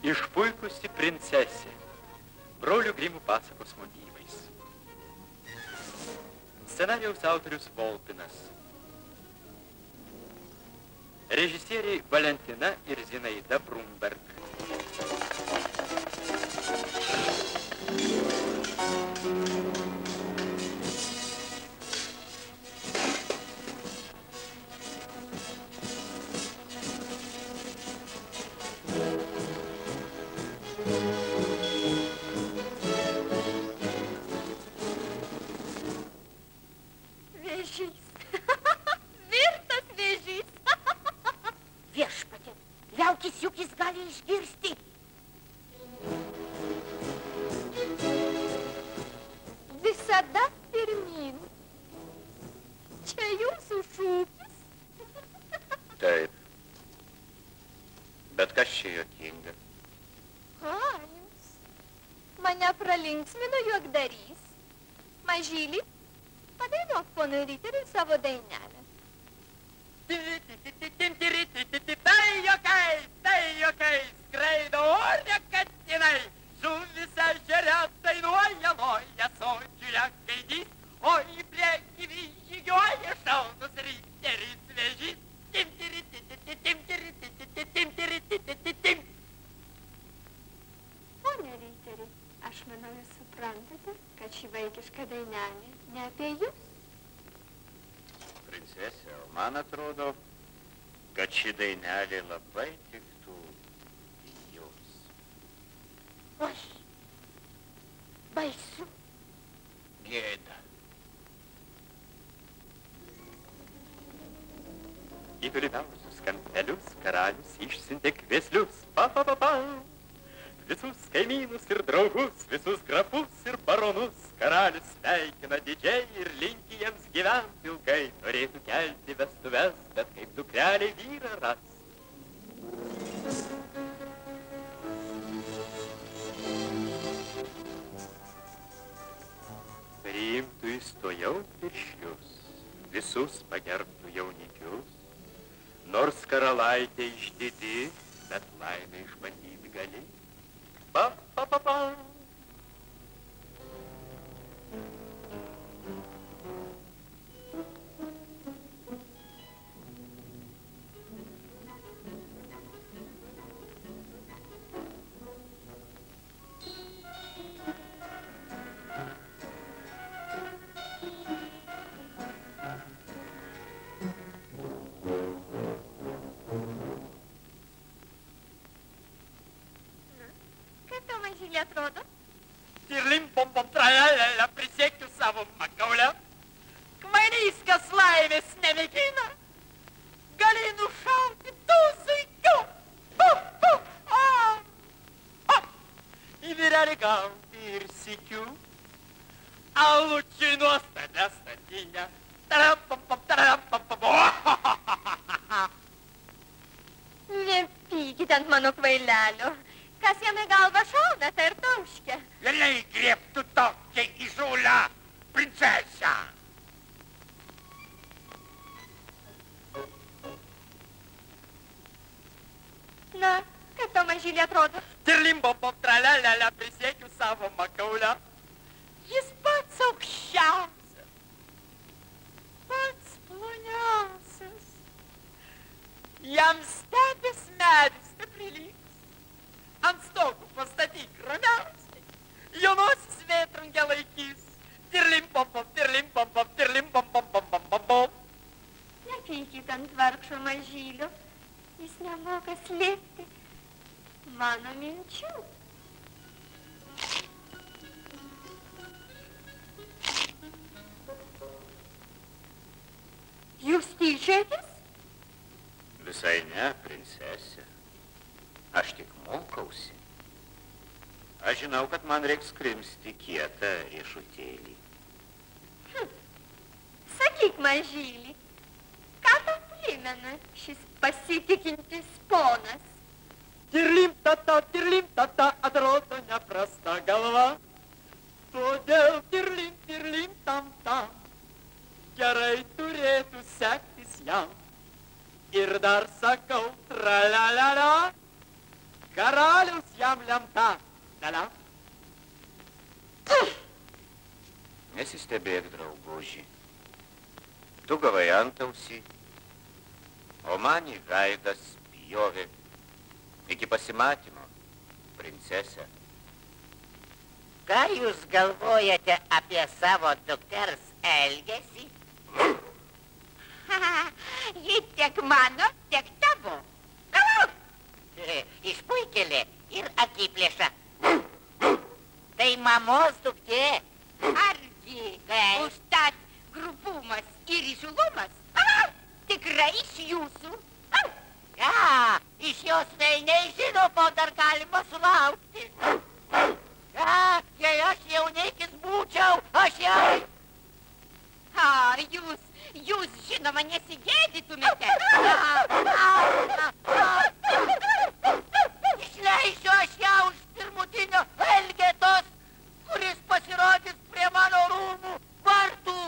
Išpuikusi princesė. Brolių Grimų pasakos motyvais. Scenarijaus autorius Volpinas. Režisieriai Valentina ir Zinaida Brumberg. Linksmino juokdarys. Mažylį, padainuok ponui Riteriui savo dainelę. Tai jokiais, skraido ore katinai, su visa žeria dainuoja, loja sodžiūria gaidys, o į priekį žygiuoja šaunus Riteris vežys. Pone Riteri, aš manau, jūs suprantate, kad ši vaikiška dainelė ne apie jūs. Princesė, man atrodo, kad ši dainelė labai tiktų jūs. Oi, baisu. Gėda. Į tolimiausius kampelius karalius išsiuntė kvieslius. Pa. Visus kaimynus ir draugus, visus grafus ir baronus karalius sveikina didžiai ir linki jiems gyventi ilgai. Norėtų kelti vestuves, bet kaip dukrelė vyrą ras. Priimtų įstojau piršlius, visus pagerbtų jaunikius, nors karalaitė išdidi, bet laimę išbandyti gali. Pa. Mažylė atrodo? Tirlim pom tralalala, prisiekiu savo makaulę. Kvailyskas laimės nemėgina. Gali nušauti tų zuikių. Į vyrelį gauti ir sykių. Alučiui nuostabę statinę. Nepykit ant mano kvailelio. Kas jam į galvą šauna, tai ir tauškia. Vėliai griebtų tokia įžūlę princesę. Na, kaip to mažylė atrodo? Tirlim pom tralalala, prisiekiu savo makaulę. Jis pats aukščiausias, pats ploniausias. Jam stebės medis neprilygs. Ant stogų pastatyk ramiausiai, jo nosis vėtrungę laikys. Tirlim pom pom. Nepykit ant vargšo mažylio, jis nemoka slėpti mano minčių. Jūs tyčiotės? Visai ne, princesė. Aš tik mokausi. Aš žinau, kad man reiks krimsti kietą riešutėlį. Sakyk, mažylį, ką tau primena šis pasitikintis ponas? Tirlim tata, atrodo neprasta galva. Todėl tirlim tam. Gerai turėtų sektis jam. Ir dar sakau, tralalala. karalius jam lemta. Dalia. Nesistebėk, drauguži. Tu gavai antausį, o man į veidą spjovė. Iki pasimatymo, princesė. Ką jūs galvojate apie savo dukters elgesį? Ji tiek mano, tiek tavo. Išpuikėlė ir akiplėša. Tai mamos duktė. Argi užtat grubumas ir įžulumas tikrai iš jūsų? Iš jos veiniai žino, ko dar galima sulaukti. Jei aš jaunikis būčiau, aš jau... Jūs žinoma nesigėdytumėte. Išleisiu aš ją už pirmutinio Elgetos, kuris pasirodys prie mano rūmų vartų.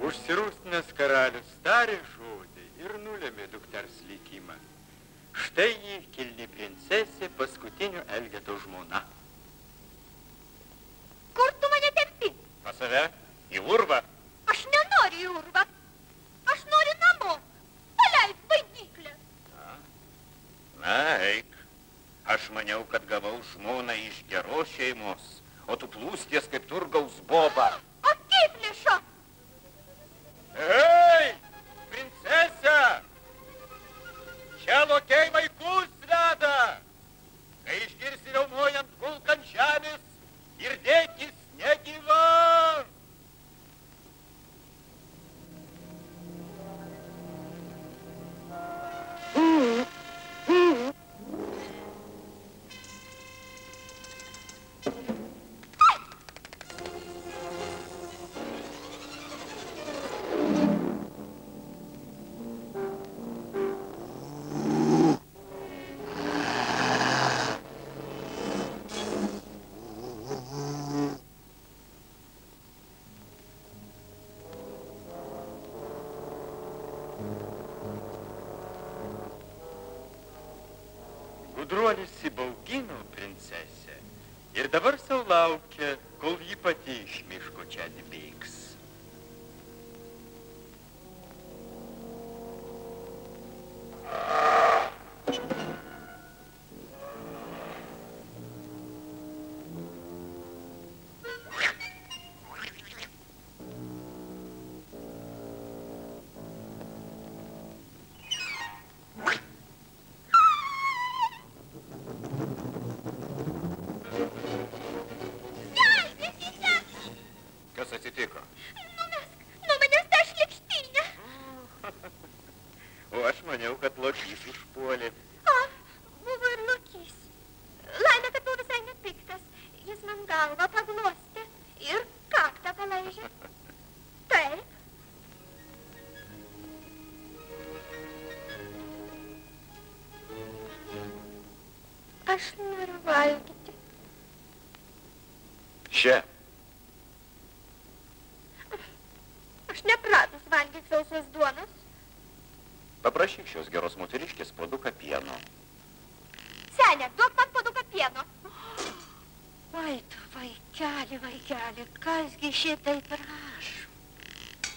Užsirūstinęs karalius tarė žodį ir nulėmė dukters likimą. Štai ji kilni princesė, paskutinio Elgeto žmona. Kur tu mane tempi? Pas pas save į urvą. Aš nenoriu į urvą. Aš noriu namo. Paleis baidyklę. Na, eik. Aš maniau, kad gavau žmoną iš geros šeimos, o tu plūsties kaip turgaus boba. Akiplėša! Ei, princesė! Čia lokiai vaikus veda. Kai išgirsi riaumojant kulką ant žemės, girdėkis negyva. Gudruolis įbaugino princesę ir dabar sau laukia, kol ji pati iš miško čia atbėgs. Kas atsitiko? Numesk nuo manęs tą šlykštynę. O aš maniau, kad lokys užpuolė. Buvo ir lokys. Laimė, kad buvo visai nepiktas. Jis man galvą paglostė ir kaktą palaižė. Taip. Aš noriu valgyti. Čia. Aš nepratus valgyti sausos duonos. Paprašyk šios geros moteriškės puoduką pieno. Senė, duok man puoduką pieno. Oi, tu vaikeli, kasgi šitai prašo?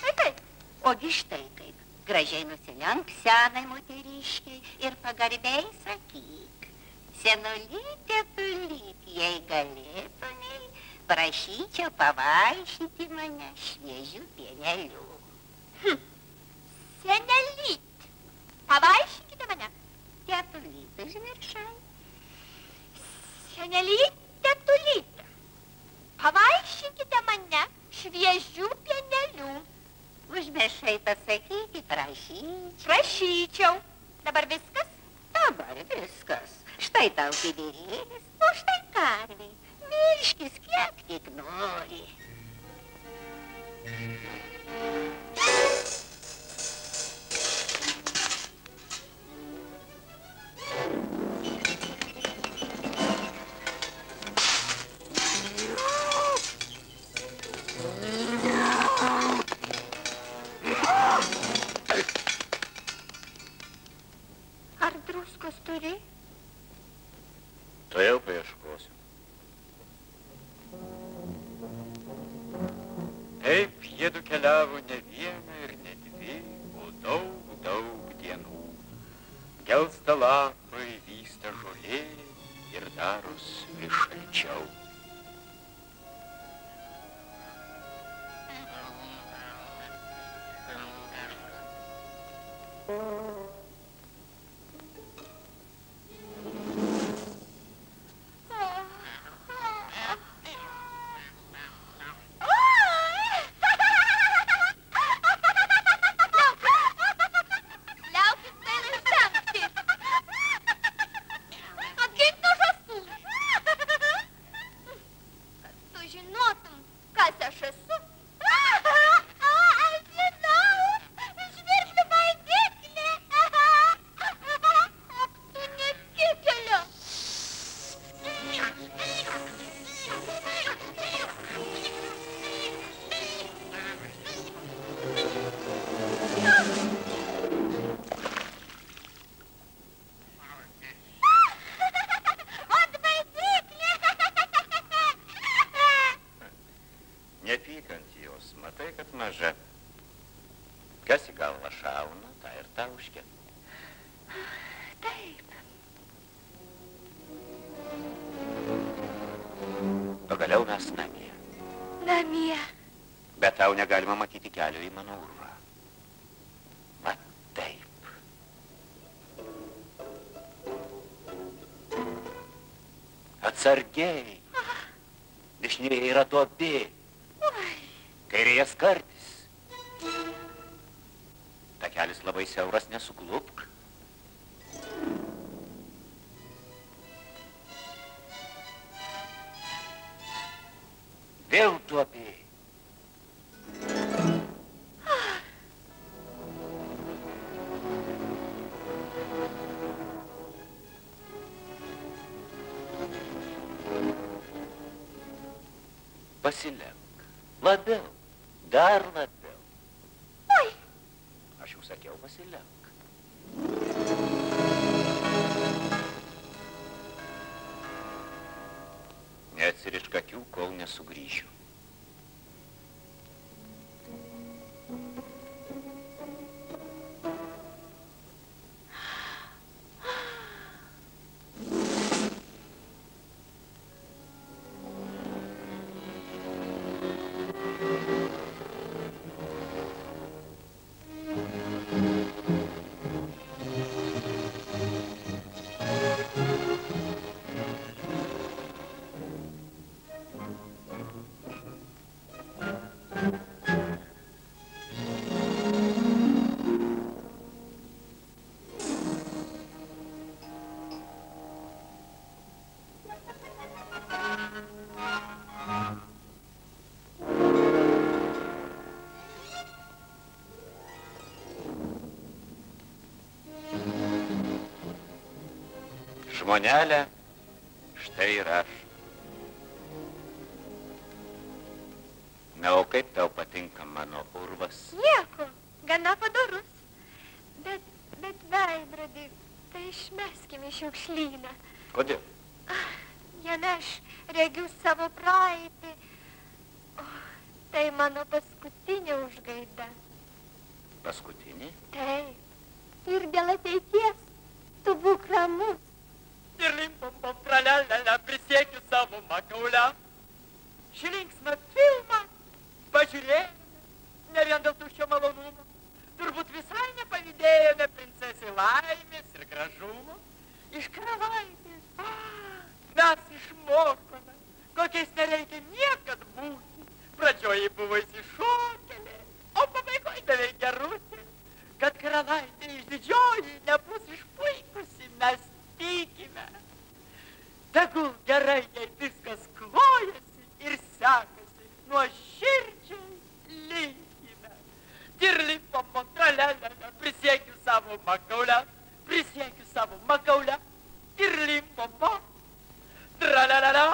Tai kaip? Ogi štai kaip. Gražiai nusilenk senai moteriškiai ir pagarbiai sakyk. Senulytė, tulyt, jei galėtumei, prašyčiau pavaišinti mane šviežių pienelių. Senelyt, pavaišinkite mane. Tetulyt, užmiršai. Senelyt, tetulyt, pavaišinkite mane šviežių pienelių. Užmiršai pasakyti, prašyčiau. Prašyčiau. Dabar viskas? Dabar viskas. Štai tau kibirėlis, o štai karvė. Virškis kiek tik nori. Ar druskos turi? Tai jau paieškosiu. Taip jiedu keliavo ne vieną ir ne dvi, o daug dienų. Gelsta lapai, vysta žolė ir daros vis šalčiau. Nepyk. Nepyk ant jos, matai, kad maža. Kas į galvą šauna, tą ir tauškia. Taip. Pagaliau mes namie. Namie. Bet tau negalima matyti kelio į mano urvą. Va taip. Atsargiai. Dešinėje yra duobė. Kairėje skardis. Takelis labai siauras, nesuklupk. Vėl duobė. Pasilenk. Labiau. Dar labiau. Oi. Aš jau sakiau, pasilenk. Neatsirišk akių, kol nesugrįšiu. Žmonelė, štai ir aš. Na, o kaip tau patinka mano urvas? Nieko, gana padorus. Bet veidrodį, tai išmeskime į šiukšlyną. Kodėl? Jame aš regiu savo praeitį. Tai mano paskutinė užgaida. Paskutinė? Taip. Ir dėl ateities tu būk ramus. Ir limpom tralelelę, prisiekiu savo makauliam. Šį linksmą filmą pažiūrėjome, ne vien dėl tuščio malonumo. Turbūt visai nepavydėjome princesė laimės ir gražumo. Iš karalaitės mes išmokome, kokiais nereikia niekad būti. Pradžioje buvo įsišokėlė, o pabaigoje beveik gerutė. Kad karalaitė išdidžioji nebus išpuikusi, mes tikime. Tegul gerai, jei viskas klojasi ir sekasi, nuoširdžiai linkime. Dirlimpom tralelelę, prisiekiu savo makaulę, prisiekiu savo makaulę, dirlimpom tralelelę.